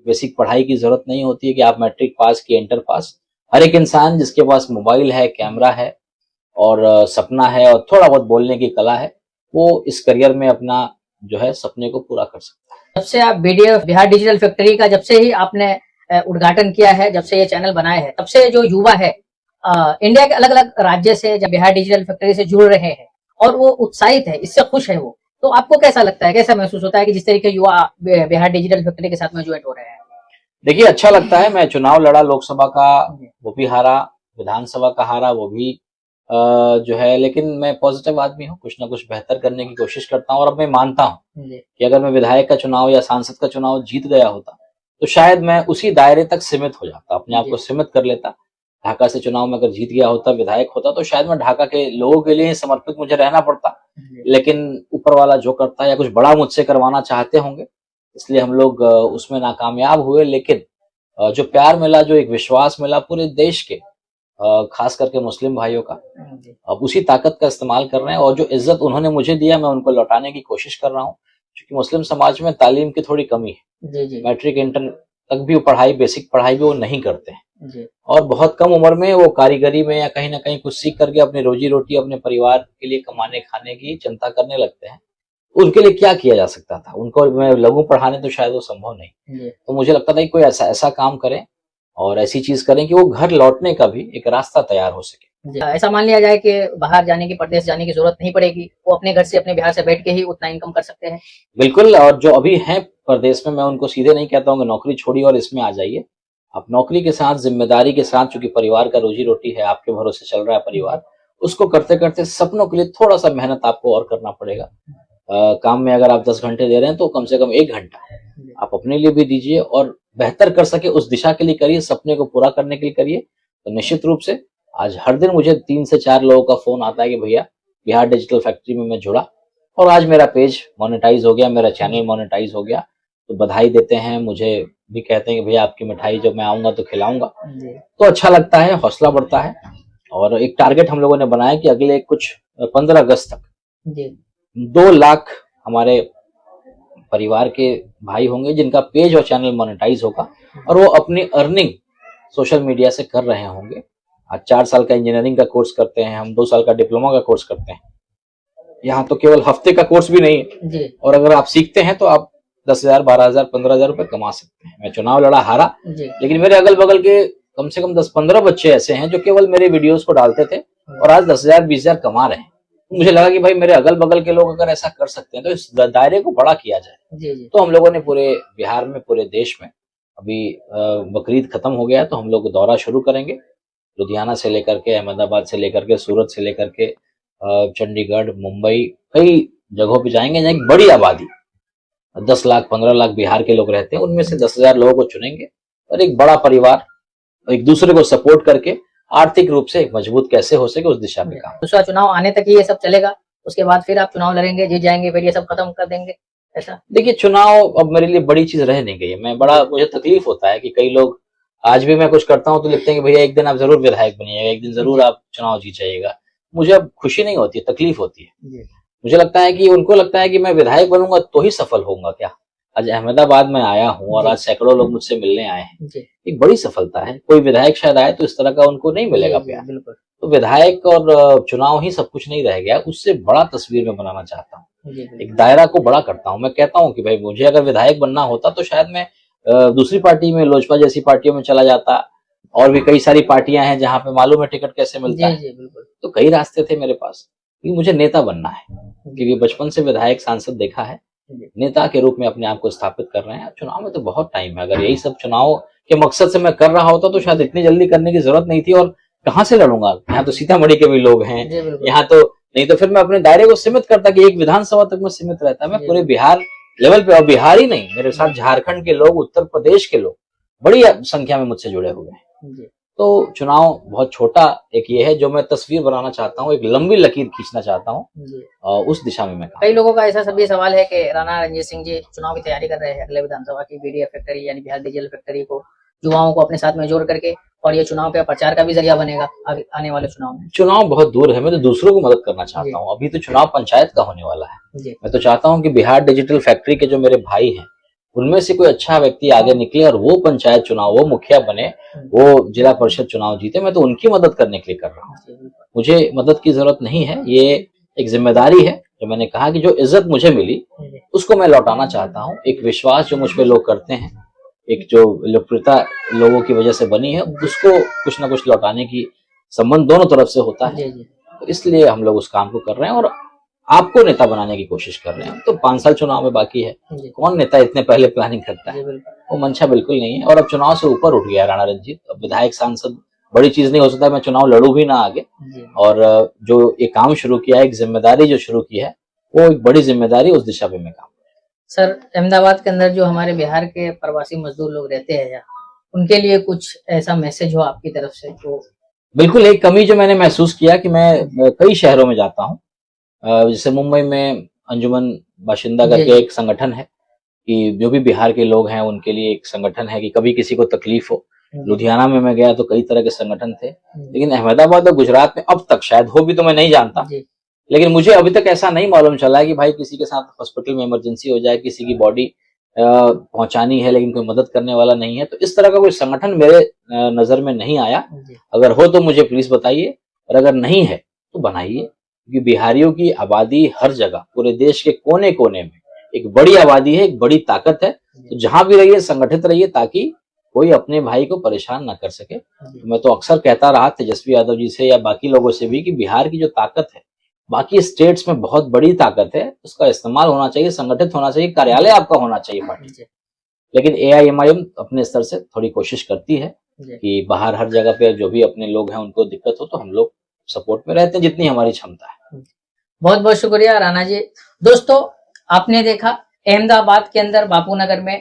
Basic पढ़ाई की जरूरत नहीं होती है कि आप मैट्रिक पास की इंटर पास। हर एक इंसान जिसके पास मोबाइल है, कैमरा है और सपना है और थोड़ा बहुत बोलने की कला है, वो इस करियर में अपना जो है सपने को पूरा कर सकता है। जब से आप बीडीएफ बिहार डिजिटल फैक्ट्री का जब से ही आपने उद्घाटन किया है, जब से ये चैनल बनाए हैं, तब से जो युवा है इंडिया के अलग अलग राज्य से जब बिहार डिजिटल फैक्ट्री से जुड़ रहे हैं और वो उत्साहित है, इससे खुश है वो, तो आपको कैसा लगता है, कैसा महसूस होता है कि जिस तरीके युवा बिहार डिजिटल फैक्ट्री के साथ में ज्वाइन हो रहे हैं? देखिए, अच्छा लगता है। मैं चुनाव लड़ा लोकसभा का, वो भी हारा, विधानसभा का हारा, वो भी जो है, लेकिन मैं पॉजिटिव आदमी हूँ, कुछ ना कुछ बेहतर करने की कोशिश करता हूँ और अब मैं मानता हूँ कि अगर मैं विधायक का चुनाव या सांसद का चुनाव जीत गया होता तो शायद मैं उसी दायरे तक सीमित हो जाता, अपने आप को सीमित कर लेता। ढाका से चुनाव में अगर जीत गया होता, विधायक होता, तो शायद मैं ढाका के लोगों के लिए समर्पित मुझे रहना पड़ता, लेकिन ऊपर वाला जो करता है या कुछ बड़ा मुझसे करवाना चाहते होंगे, इसलिए हम लोग उसमें नाकामयाब हुए। लेकिन जो प्यार मिला, जो एक विश्वास मिला पूरे देश के, खास करके मुस्लिम भाइयों का, अब उसी ताकत का इस्तेमाल कर रहे हैं और जो इज्जत उन्होंने मुझे दिया मैं उनको लौटाने की कोशिश कर रहा हूँ, क्योंकि मुस्लिम समाज में तालीम की थोड़ी कमी है। मैट्रिक इंटर तक भी पढ़ाई, बेसिक पढ़ाई भी वो नहीं करते हैं और बहुत कम उम्र में वो कारीगरी में या कहीं ना कहीं कुछ सीख करके अपनी रोजी रोटी अपने परिवार के लिए कमाने खाने की चिंता करने लगते हैं। उनके लिए क्या किया जा सकता था? उनको मैं लगूं पढ़ाने तो शायद वो संभव नहीं। तो मुझे लगता था कि कोई ऐसा काम करें और ऐसी चीज करें कि वो घर लौटने का भी एक रास्ता तैयार हो सके। ऐसा मान लिया जाए कि बाहर जाने की, प्रदेश जाने की जरूरत नहीं पड़ेगी, वो अपने घर से, अपने बिहार से बैठ के ही उतना इनकम कर सकते हैं। बिल्कुल। और जो अभी हैं प्रदेश में, मैं उनको सीधे नहीं कहता हूँ कि नौकरी छोड़िए और इसमें आ जाइए। आप नौकरी के साथ, जिम्मेदारी के साथ, चूंकि परिवार का रोजी रोटी है, आपके भरोसे चल रहा है परिवार, उसको करते करते सपनों के लिए थोड़ा सा मेहनत आपको और करना पड़ेगा। काम में अगर आप 10 घंटे दे रहे हैं तो कम से कम 1 घंटा आप अपने लिए भी दीजिए और बेहतर कर सके उस दिशा के लिए करिए, सपने को पूरा करने के लिए करिए। तो निश्चित रूप से आज हर दिन मुझे 3 से 4 लोगों का फोन आता है कि भैया बिहार डिजिटल फैक्ट्री में मैं जुड़ा और आज मेरा पेज मोनेटाइज हो गया, मेरा चैनल मोनेटाइज हो गया, तो बधाई देते हैं। मुझे भी कहते हैं कि भैया आपकी मिठाई जब मैं आऊंगा तो खिलाऊंगा। तो अच्छा लगता है, हौसला बढ़ता है। और एक टारगेट हम लोगों ने बनाया कि अगले कुछ 15 अगस्त तक 2 लाख हमारे परिवार के भाई होंगे जिनका पेज और चैनल मोनेटाइज होगा और वो अपनी अर्निंग सोशल मीडिया से कर रहे होंगे। आज 4 साल का इंजीनियरिंग का कोर्स करते हैं हम, 2 साल का डिप्लोमा का कोर्स करते हैं। यहाँ तो केवल हफ्ते का कोर्स भी नहीं है और अगर आप सीखते हैं तो आप 10,000, 12,000, 15,000 रुपए कमा सकते हैं। मैं चुनाव लड़ा, हारा, लेकिन मेरे अगल बगल के कम से कम 10-15 बच्चे ऐसे हैं जो केवल मेरे वीडियोस को डालते थे और आज 10,000, 20,000 कमा रहे हैं। मुझे लगा कि भाई मेरे अगल बगल के लोग अगर ऐसा कर सकते हैं तो इस दायरे को बड़ा किया जाए। तो हम लोगों ने पूरे बिहार में, पूरे देश में, अभी बकरीद खत्म हो गया तो हम लोग दौरा शुरू करेंगे। लुधियाना से लेकर के, अहमदाबाद से लेकर के, सूरत से लेकर के चंडीगढ़, मुंबई, कई जगहों पे जाएंगे जहाँ एक बड़ी आबादी 10 लाख 15 लाख बिहार के लोग रहते हैं। उनमें से 10,000 लोगों को चुनेंगे और एक बड़ा परिवार एक दूसरे को सपोर्ट करके आर्थिक रूप से मजबूत कैसे हो सके उस दिशा में काम। दूसरा चुनाव आने तक ही ये सब चलेगा, उसके बाद फिर आप चुनाव लड़ेंगे, जीत जाएंगे, फिर ये सब खत्म कर देंगे, ऐसा? देखिए, चुनाव अब मेरे लिए बड़ी चीज रह नहीं गई है। मुझे तकलीफ होता है कि कई लोग, आज भी मैं कुछ करता हूँ तो लिखते हैं कि भैया एक दिन आप जरूर विधायक बनिएगा, एक दिन जरूर आप चुनाव जीत जाइएगा। मुझे अब खुशी नहीं होती है, तकलीफ होती है। मुझे लगता है कि उनको लगता है कि मैं विधायक बनूंगा तो ही सफल होऊंगा क्या। आज अहमदाबाद में आया हूँ और आज सैकड़ों लोग मुझसे मिलने आए हैं, एक बड़ी सफलता है। कोई विधायक शायद आए तो इस तरह का उनको नहीं मिलेगा प्यार। तो विधायक और चुनाव ही सब कुछ नहीं रह गया, उससे बड़ा तस्वीर में बनाना चाहता हूँ, एक दायरा को बड़ा करता हूँ। मैं कहता हूँ कि भाई मुझे अगर विधायक बनना होता तो शायद मैं दूसरी पार्टी में, लोजपा जैसी पार्टियों में चला जाता, और भी कई सारी पार्टियां हैं जहां पे मालूम है टिकट कैसे मिलता है। तो कई रास्ते थे मेरे पास, क्योंकि मुझे नेता बनना है, क्योंकि बचपन से विधायक सांसद देखा है, नेता के रूप में अपने आप को स्थापित कर रहे हैं। चुनाव में तो बहुत टाइम है, अगर यही सब चुनाव के मकसद से मैं कर रहा होता तो शायद इतनी जल्दी करने की जरूरत नहीं थी। और कहाँ से लड़ूंगा, यहाँ तो सीतामढ़ी के भी लोग हैं, यहाँ तो नहीं, तो फिर मैं अपने दायरे को सीमित करता कि एक विधानसभा तक मैं सीमित रहता। मैं पूरे बिहार लेवल पे, और बिहार ही नहीं, मेरे साथ झारखंड के लोग, उत्तर प्रदेश के लोग बड़ी संख्या में मुझसे जुड़े हुए हैं। तो चुनाव बहुत छोटा एक ये है जो मैं तस्वीर बनाना चाहता हूँ, एक लंबी लकीर खींचना चाहता हूँ, उस दिशा में मैं। कई लोगों का ऐसा सभी सवाल है कि राणा रणजीत सिंह जी चुनाव की तैयारी कर रहे हैं, अगले विधानसभा की बीडीएफ फैक्ट्री यानी बिहार डिजिटल फैक्ट्री को, युवाओं को अपने साथ में जोड़ करके, और ये चुनाव पे प्रचार का भी जरिया बनेगा आने वाले चुनाव में। चुनाव बहुत दूर है, मैं तो दूसरों को मदद करना चाहता हूँ। अभी तो चुनाव पंचायत का होने वाला है। मैं तो चाहता हूँ कि बिहार डिजिटल फैक्ट्री के जो मेरे भाई हैं उनमें से कोई अच्छा व्यक्ति आगे निकले और वो पंचायत चुनाव, वो मुखिया बने, वो जिला परिषद चुनाव जीते, मैं तो उनकी मदद करने के लिए कर रहा हूँ। मुझे मदद की जरूरत नहीं है, ये एक जिम्मेदारी है। जो मैंने कहा कि जो इज्जत मुझे मिली उसको मैं लौटाना चाहता हूँ। एक विश्वास जो मुझ पे लोग करते हैं, एक जो लोकप्रियता लोगों की वजह से बनी है, उसको कुछ ना कुछ लौटाने की संबंध दोनों तरफ से होता है। तो इसलिए हम लोग उस काम को कर रहे हैं और आपको नेता बनाने की कोशिश कर रहे हैं। तो 5 साल चुनाव में बाकी है, कौन नेता इतने पहले प्लानिंग करता है? वो मंशा बिल्कुल नहीं है। और अब चुनाव से ऊपर उठ गया राणा रंजीत। अब विधायक सांसद बड़ी चीज नहीं हो सकता, मैं चुनाव लड़ू भी ना आगे। और जो ये काम शुरू किया है, एक जिम्मेदारी जो शुरू की है, वो एक बड़ी जिम्मेदारी, उस दिशा पे मैं काम। सर, अहमदाबाद के अंदर जो हमारे बिहार के प्रवासी मजदूर लोग रहते हैं यहाँ, उनके लिए कुछ ऐसा मैसेज हो आपकी तरफ से? तो बिल्कुल, एक कमी जो मैंने महसूस किया कि मैं कई शहरों में जाता हूँ, जैसे मुंबई में अंजुमन बाशिंदा करके एक संगठन है कि जो भी बिहार के लोग हैं उनके लिए एक संगठन है कि कभी किसी को तकलीफ हो। लुधियाना में मैं गया तो कई तरह के संगठन थे, लेकिन अहमदाबाद और गुजरात में अब तक, शायद हो भी तो मैं नहीं जानता, लेकिन मुझे अभी तक ऐसा नहीं मालूम चला है कि भाई किसी के साथ हॉस्पिटल में इमरजेंसी हो जाए, किसी की बॉडी पहुंचानी है लेकिन कोई मदद करने वाला नहीं है। तो इस तरह का कोई संगठन मेरे नजर में नहीं आया। अगर हो तो मुझे प्लीज बताइए, और अगर नहीं है तो बनाइए, क्योंकि बिहारियों की आबादी हर जगह, पूरे देश के कोने कोने में एक बड़ी आबादी है, एक बड़ी ताकत है। तो जहां भी रहिए संगठित रहिए, ताकि कोई अपने भाई को परेशान ना कर सके। तो मैं तो अक्सर कहता रहा तेजस्वी यादव जी से या बाकी लोगों से भी कि बिहार की जो ताकत है बाकी स्टेट्स में बहुत बड़ी ताकत है, उसका इस्तेमाल होना चाहिए, संगठित होना चाहिए, कार्यालय आपका होना चाहिए पार्टी। लेकिन AIMIM अपने स्तर से थोड़ी कोशिश करती है कि बाहर हर जगह पे जो भी अपने लोग हैं उनको दिक्कत हो तो हम लोग सपोर्ट में रहते हैं जितनी हमारी क्षमता है। बहुत बहुत शुक्रिया राणा जी। दोस्तों, आपने देखा अहमदाबाद के अंदर बापूनगर में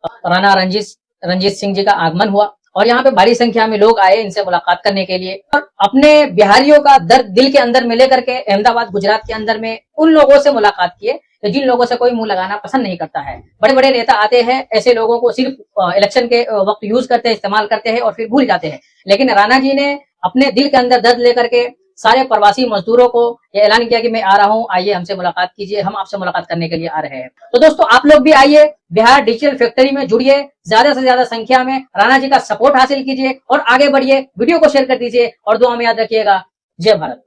राणा रंजीत सिंह जी का आगमन हुआ और यहाँ पे भारी संख्या में लोग आए इनसे मुलाकात करने के लिए और अपने बिहारियों का दर्द दिल के अंदर में लेकर के अहमदाबाद गुजरात के अंदर में उन लोगों से मुलाकात किए जिन लोगों से कोई मुंह लगाना पसंद नहीं करता है। बड़े बड़े नेता आते हैं, ऐसे लोगों को सिर्फ इलेक्शन के वक्त यूज करते हैं, इस्तेमाल करते हैं और फिर भूल जाते हैं। लेकिन राणा जी ने अपने दिल के अंदर दर्द लेकर के सारे प्रवासी मजदूरों को ये ऐलान किया कि मैं आ रहा हूं, आइए हमसे मुलाकात कीजिए, हम आपसे मुलाकात करने के लिए आ रहे हैं। तो दोस्तों, आप लोग भी आइए, बिहार डिजिटल फैक्ट्री में जुड़िए, ज्यादा से ज्यादा संख्या में राणा जी का सपोर्ट हासिल कीजिए और आगे बढ़िए। वीडियो को शेयर कर दीजिए और दुआ में याद रखिएगा। जय भारत।